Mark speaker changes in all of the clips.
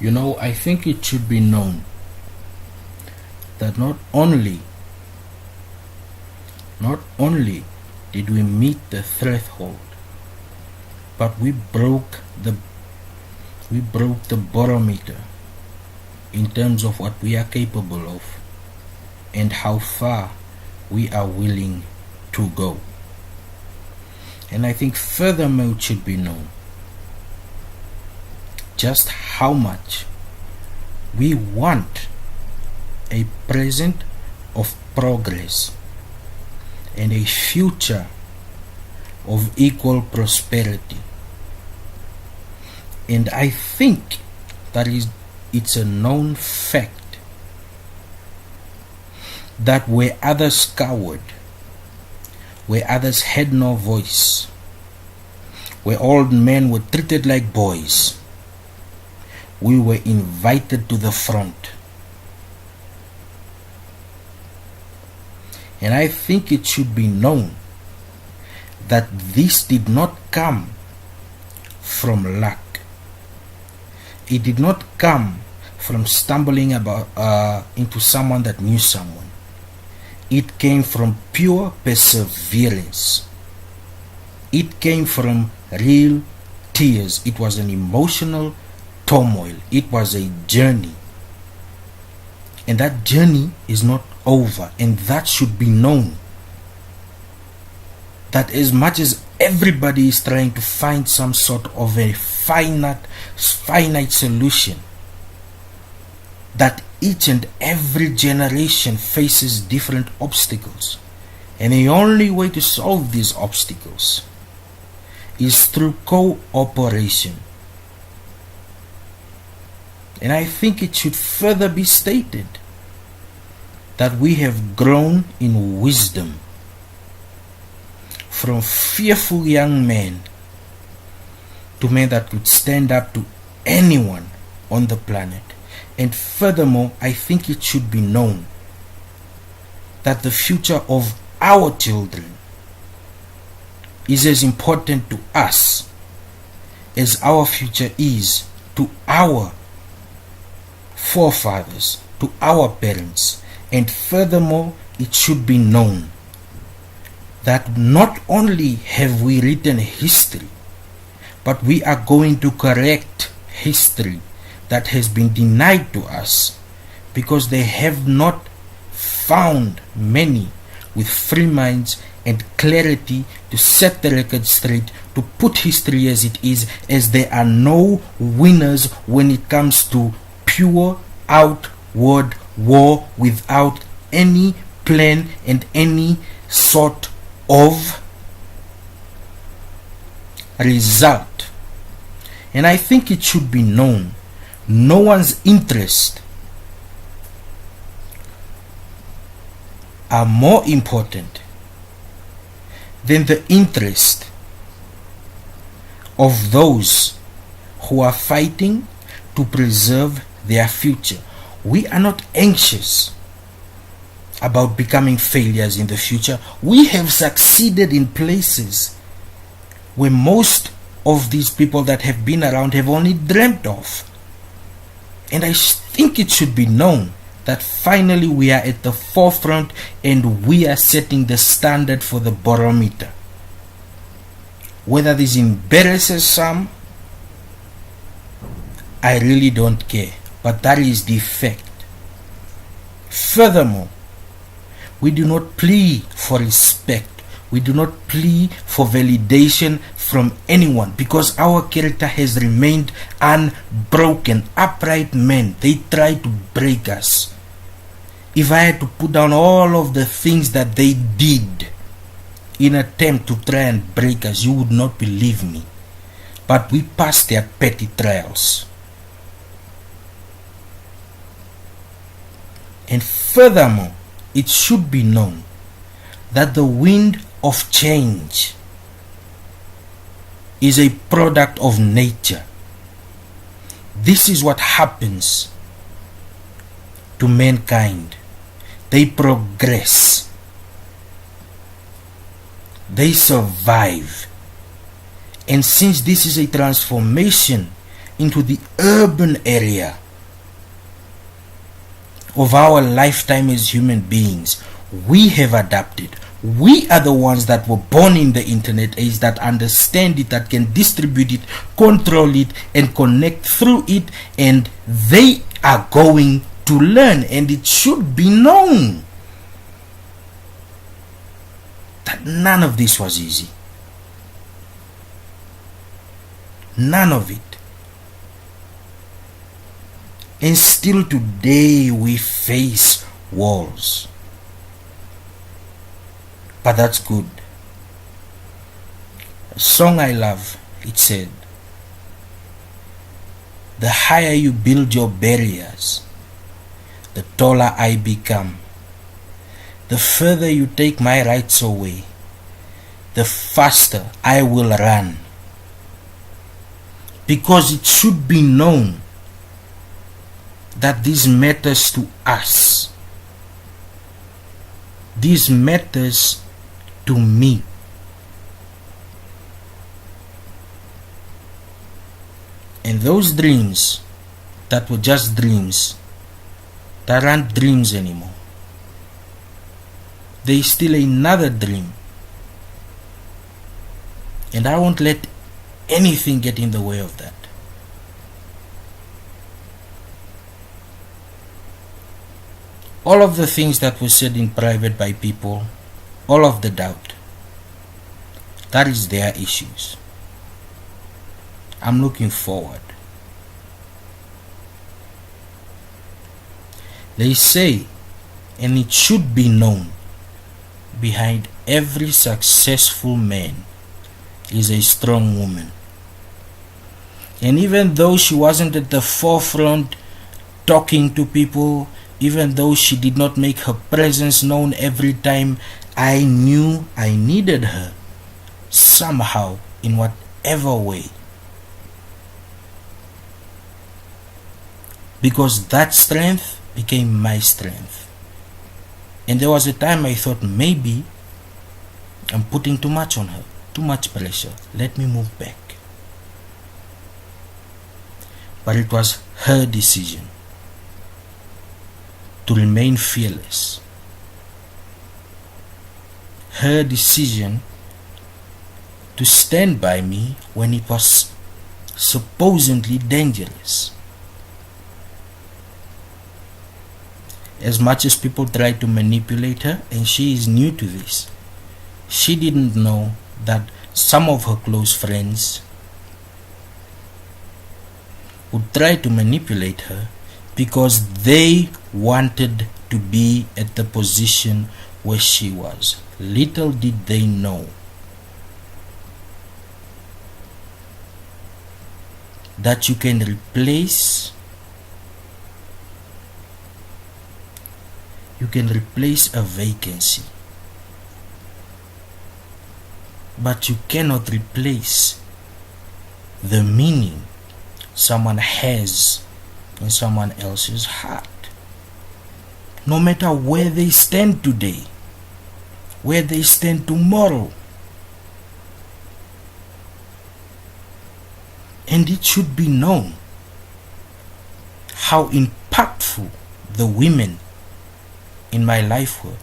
Speaker 1: I think it should be known that not only did we meet the threshold, but we broke the barometer in terms of what we are capable of and how far we are willing to go. And I think furthermore it should be known just how much we want a present of progress and a future of equal prosperity. And I think that it's a known fact that where others cowered, where others had no voice, where old men were treated like boys, we were invited to the front. And I think it should be known that this did not come from luck. It did not come from stumbling into someone that knew someone. It came from pure perseverance. It came from real tears. It was an emotional turmoil. It was a journey. And that journey is not over. And that should be known. That as much as everybody is trying to find some sort of a finite solution, that each and every generation faces different obstacles. And the only way to solve these obstacles is through cooperation. And I think it should further be stated that we have grown in wisdom from fearful young men to men that could stand up to anyone on the planet. And furthermore, I think it should be known that the future of our children is as important to us as our future is to our forefathers, to our parents. And furthermore, it should be known that not only have we written history, but we are going to correct history that has been denied to us because they have not found many with free minds and clarity to set the record straight, to put history as it is, as there are no winners when it comes to pure outward war without any plan and any sort of result. And I think it should be known, no one's interest are more important than the interest of those who are fighting to preserve their future. We are not anxious about becoming failures in the future. We have succeeded in places where most of these people that have been around have only dreamt of. And I think it should be known that finally we are at the forefront and we are setting the standard for the barometer. Whether this embarrasses some, I really don't care. But that is the fact. Furthermore, we do not plea for respect. We do not plea for validation from anyone because our character has remained unbroken. Upright men, they try to break us. If I had to put down all of the things that they did in an attempt to try and break us, you would not believe me. But we passed their petty trials. And furthermore, it should be known that the wind of change is a product of nature. This is what happens to mankind. They progress. They survive. And since this is a transformation into the urban area of our lifetime as human beings, we have adapted. We are the ones that were born in the internet age, that understand it, that can distribute it, control it, and connect through it, and they are going to learn, and it should be known that none of this was easy. None of it. And still today we face walls. But that's good. A song I love, it said, the higher you build your barriers, the taller I become. The further you take my rights away, the faster I will run. Because it should be known that this matters to us. This matters to me. And those dreams that were just dreams, that aren't dreams anymore. There is still another dream. And I won't let anything get in the way of that. All of the things that were said in private by people, all of the doubt, that is their issues. I'm looking forward. They say, and it should be known, behind every successful man is a strong woman. And even though she wasn't at the forefront talking to people, even though she did not make her presence known every time, I knew I needed her somehow, in whatever way. Because that strength became my strength. And there was a time I thought, maybe I'm putting too much on her, too much pressure. Let me move back. But it was her decision to remain fearless. Her decision to stand by me when it was supposedly dangerous. As much as people tried to manipulate her, and she is new to this, she didn't know that some of her close friends would try to manipulate her because they wanted to be at the position where she was. Little did they know that you can replace a vacancy, but you cannot replace the meaning someone has in someone else's heart. No matter where they stand today, where they stand tomorrow. And it should be known how impactful the women in my life were,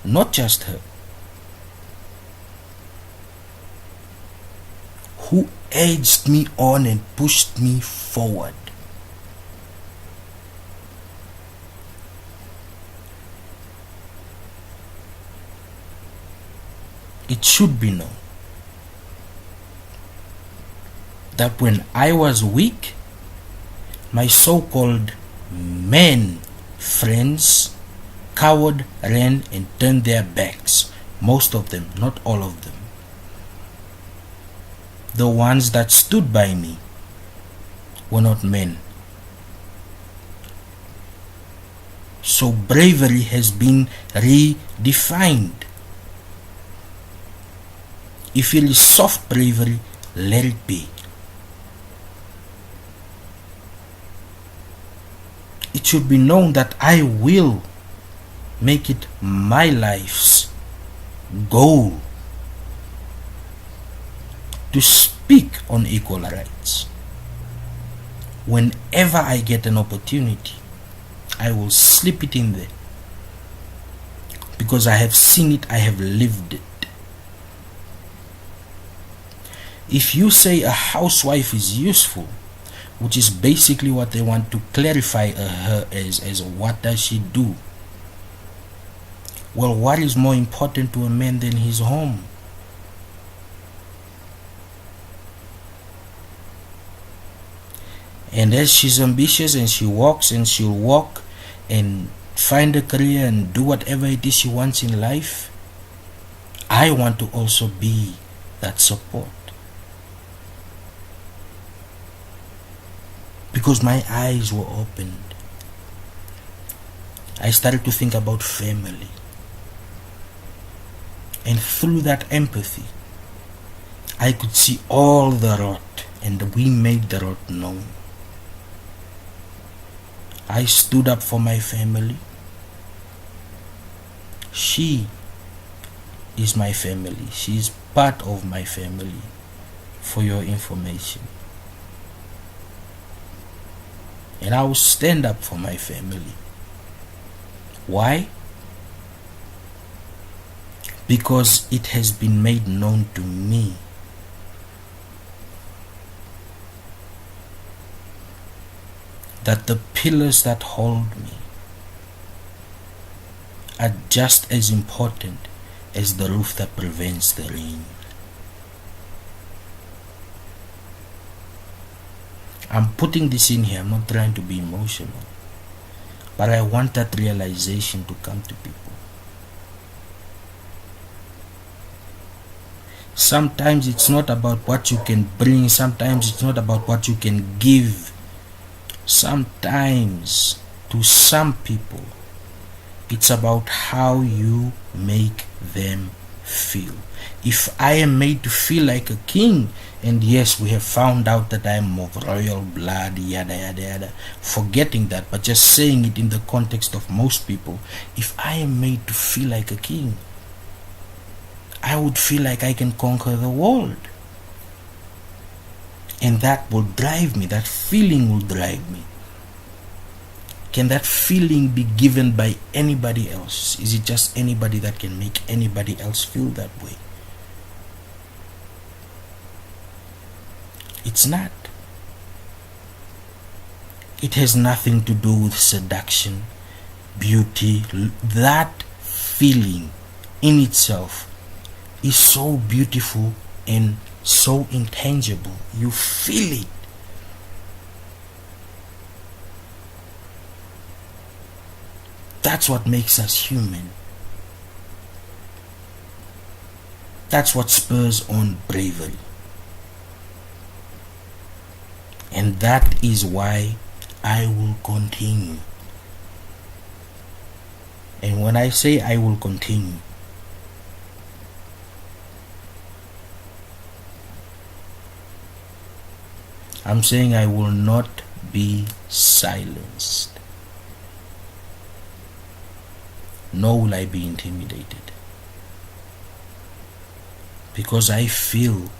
Speaker 1: not just her, who edged me on and pushed me forward. It should be known that when I was weak, my so-called men friends cowered, ran, and turned their backs. Most of them, not all of them. The ones that stood by me were not men. So bravery has been redefined. If it is soft bravery, let it be. It should be known that I will make it my life's goal to speak on equal rights. Whenever I get an opportunity, I will slip it in there. Because I have seen it, I have lived it. If you say a housewife is useful, which is basically what they want to clarify her as what does she do? Well, what is more important to a man than his home? And as she's ambitious and she walks and she'll walk and find a career and do whatever it is she wants in life, I want to also be that support. Because my eyes were opened. I started to think about family. And through that empathy, I could see all the rot, and we made the rot known. I stood up for my family. She is my family. She is part of my family, for your information. And I will stand up for my family. Why? Because it has been made known to me that the pillars that hold me are just as important as the roof that prevents the rain. I'm putting this in here, I'm not trying to be emotional, but I want that realization to come to people. Sometimes it's not about what you can bring, sometimes it's not about what you can give. Sometimes, to some people, it's about how you make them feel. If I am made to feel like a king, and yes, we have found out that I am of royal blood, yada yada yada, forgetting that, but just saying it in the context of most people, if I am made to feel like a king, I would feel like I can conquer the world. And that will drive me, that feeling will drive me. Can that feeling be given by anybody else? Is it just anybody that can make anybody else feel that way? It's not. It has nothing to do with seduction, beauty. That feeling in itself is so beautiful and so intangible. You feel it. That's what makes us human. That's what spurs on bravery. And that is why I will continue. And when I say I will continue, I'm saying I will not be silenced. Nor will I be intimidated. Because I feel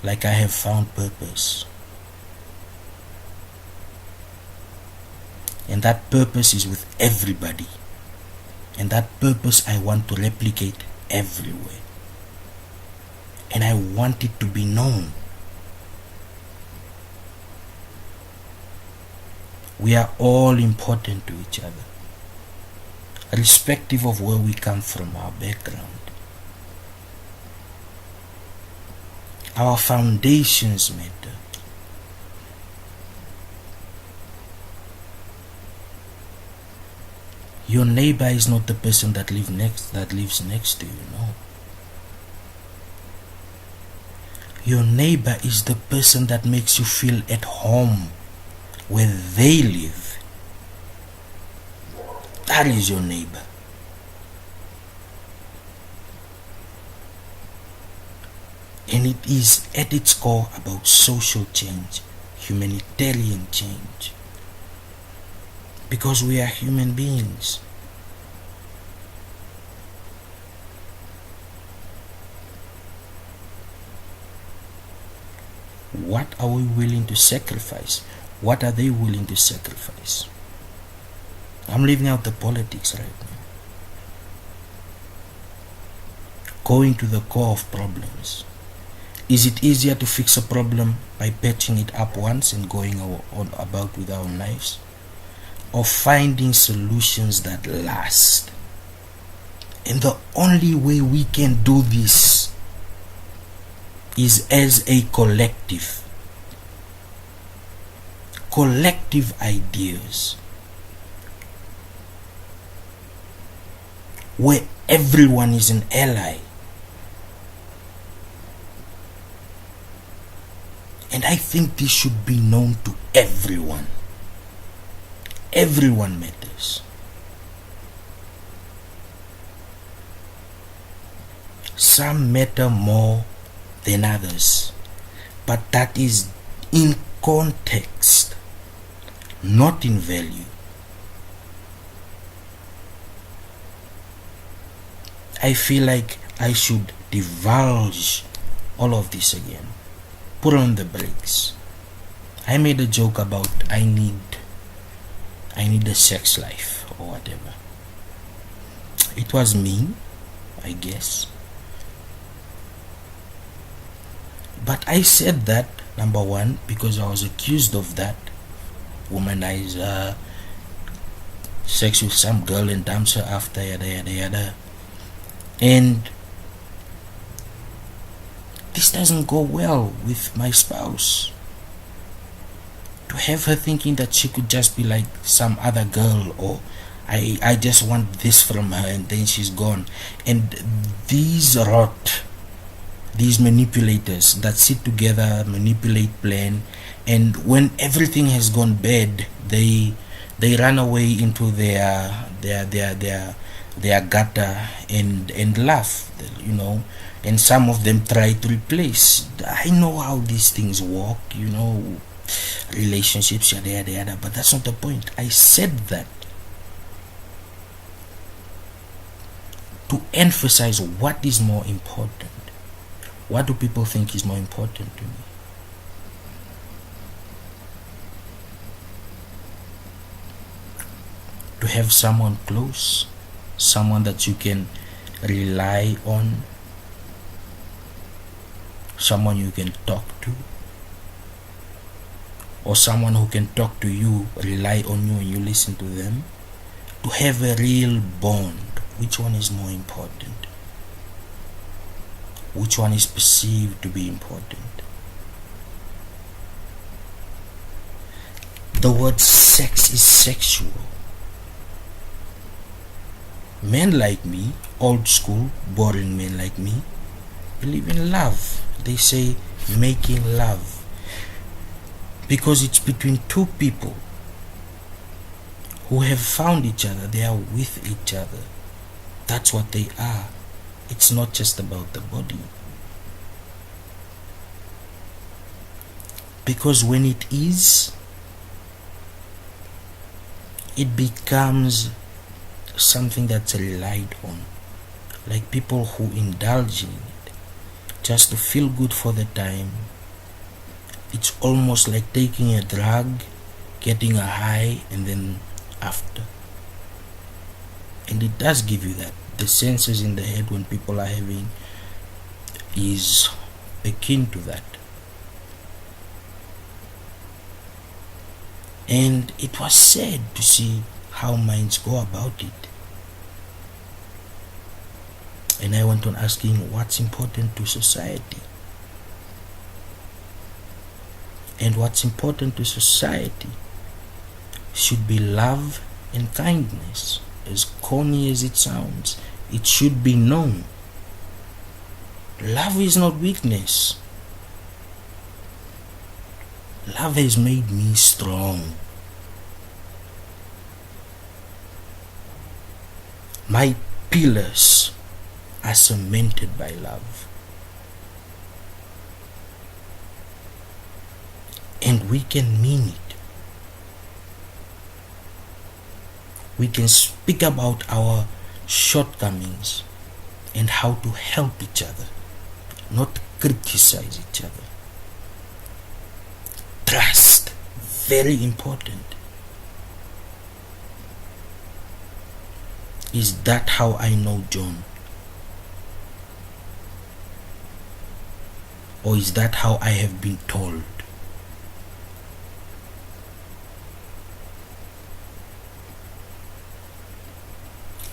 Speaker 1: like I have found purpose. And that purpose is with everybody. And that purpose I want to replicate everywhere. And I want it to be known. We are all important to each other, irrespective of where we come from, our background. Our foundations matter. Your neighbor is not the person that lives next to you, no. Your neighbor is the person that makes you feel at home where they live. That is your neighbor. And it is at its core about social change, humanitarian change. Because we are human beings. What are we willing to sacrifice? What are they willing to sacrifice? I'm leaving out the politics right now. Going to the core of problems. Is it easier to fix a problem by patching it up once and going on about with our lives? Or finding solutions that last? And the only way we can do this is as a collective. Collective ideas. Where everyone is an ally. And I think this should be known to everyone. Everyone matters. Some matter more than others, but that is in context, not in value. I feel like I should divulge all of this again. Put on the brakes. I made a joke about I need a sex life or whatever. It was mean, I guess. But I said that, number one, because I was accused of that. Womanizer, sex with some girl and dumps her after, yada yada yada. And this doesn't go well with my spouse. To have her thinking that she could just be like some other girl, or I just want this from her and then she's gone. And these manipulators that sit together, manipulate, plan, and when everything has gone bad, they run away into their gutter and laugh, and some of them try to replace. I know how these things work, relationships, yada yada yada, but that's not the point. I said that to emphasize what is more important. What do people think is more important to me? To have someone close, someone that you can rely on, someone you can talk to, or someone who can talk to you, rely on you and you listen to them. To have a real bond, which one is more important? Which one is perceived to be important? The word sex is sexual. Men like me, old school, boring men like me, believe in love. They say making love, because it's between two people who have found each other. They are with each other. That's what they are. It's not just about the body. Because when it is, it becomes something that's relied on. Like people who indulge in it just to feel good for the time. It's almost like taking a drug, getting a high, and then after. And it does give you that. The senses in the head when people are having is akin to that. And it was sad to see how minds go about it. And I went on asking what's important to society. And what's important to society should be love and kindness. As corny as it sounds, it should be known. Love is not weakness. Love has made me strong. My pillars are cemented by love. And we can mean it. We can speak about our shortcomings and how to help each other, not criticize each other. Trust, very important. Is that how I know John? Or is that how I have been told?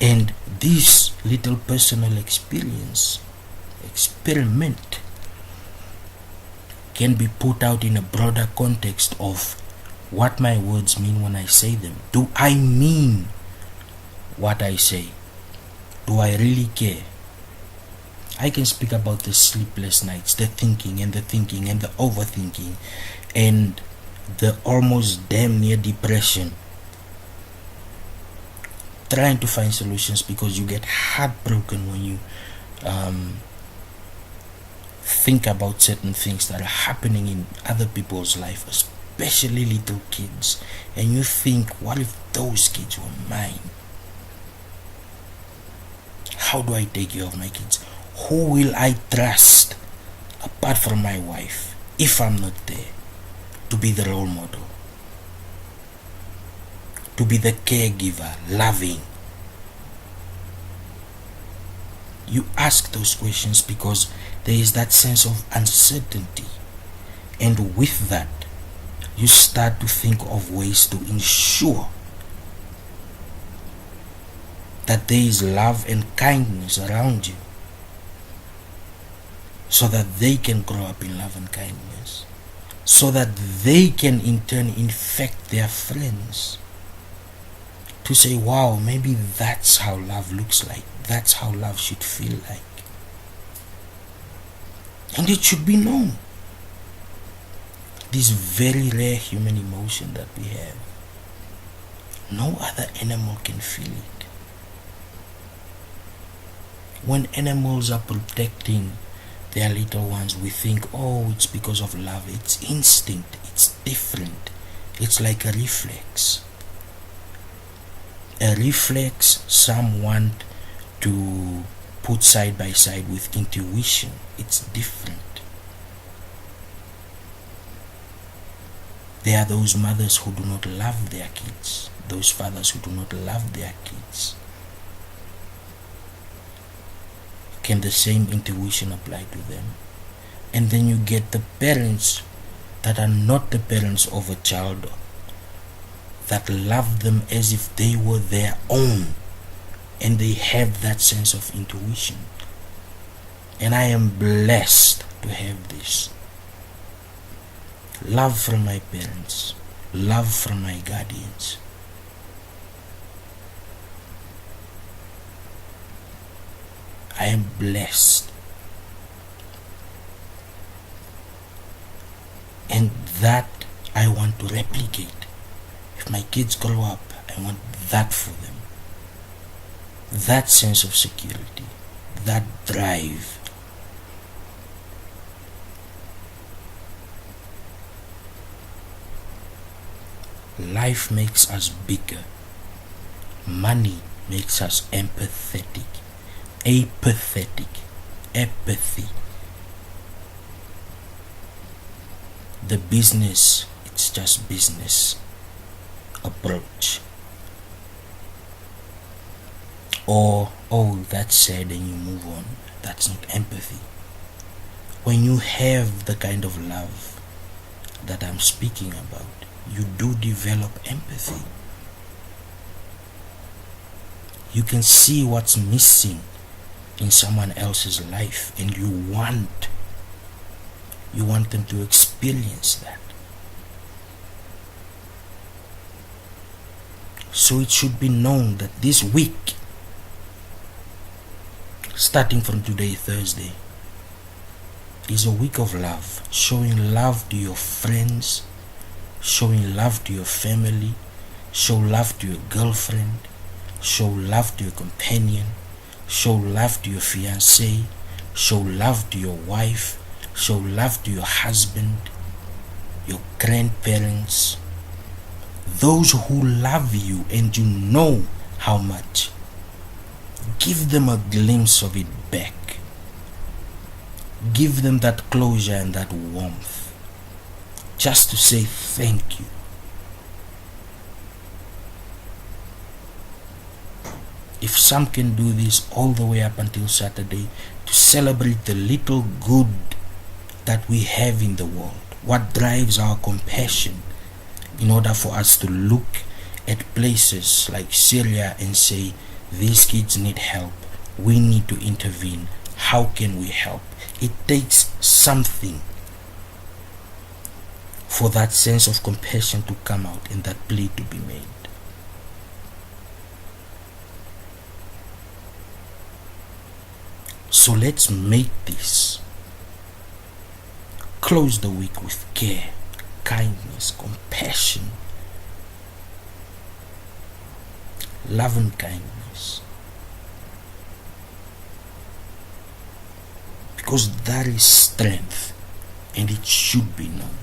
Speaker 1: And this little personal experiment can be put out in a broader context of what my words mean when I say them. Do I mean what I say? Do I really care? I can speak about the sleepless nights, the thinking and the overthinking, and the almost damn near depression, trying to find solutions, because you get heartbroken when you think about certain things that are happening in other people's life, especially little kids, and you think, what if those kids were mine? How do I take care of my kids? Who will I trust apart from my wife if I'm not there to be the role model, to be the caregiver, loving? You ask those questions because there is that sense of uncertainty, and with that you start to think of ways to ensure that there is love and kindness around you, so that they can grow up in love and kindness, so that they can in turn infect their friends to say, wow, maybe that's how love looks like, that's how love should feel like. And it should be known, this very rare human emotion that we have, no other animal can feel it. When animals are protecting their little ones, we think, oh, it's because of love. It's instinct. It's different. It's like a reflex. A reflex some want to put side by side with intuition. It's different. There are those mothers who do not love their kids, those fathers who do not love their kids. Can the same intuition apply to them? And then you get the parents that are not the parents of a child, that love them as if they were their own, and they have that sense of intuition. And I am blessed to have this. Love from my parents, love from my guardians. I am blessed. And that I want to replicate. If my kids grow up, I want that for them. That sense of security, that drive. Life makes us bigger. Money makes us empathetic. Apathetic, apathy. The business, it's just business approach. Or, oh, that's sad, and you move on. That's not empathy. When you have the kind of love that I'm speaking about, you do develop empathy. You can see what's missing in someone else's life, and you want them to experience that. So it should be known that this week, starting from today, Thursday, is a week of love. Showing love to your friends, showing love to your family, show love to your girlfriend, show love to your companion, show love to your fiancé, show love to your wife, show love to your husband, your grandparents, those who love you and you know how much. Give them a glimpse of it back. Give them that closure and that warmth, just to say thank you. If some can do this all the way up until Saturday to celebrate the little good that we have in the world, what drives our compassion in order for us to look at places like Syria and say, these kids need help, we need to intervene, how can we help? It takes something for that sense of compassion to come out and that plea to be made. So let's make this. Close the week with care, kindness, compassion, love and kindness. Because that is strength and it should be known.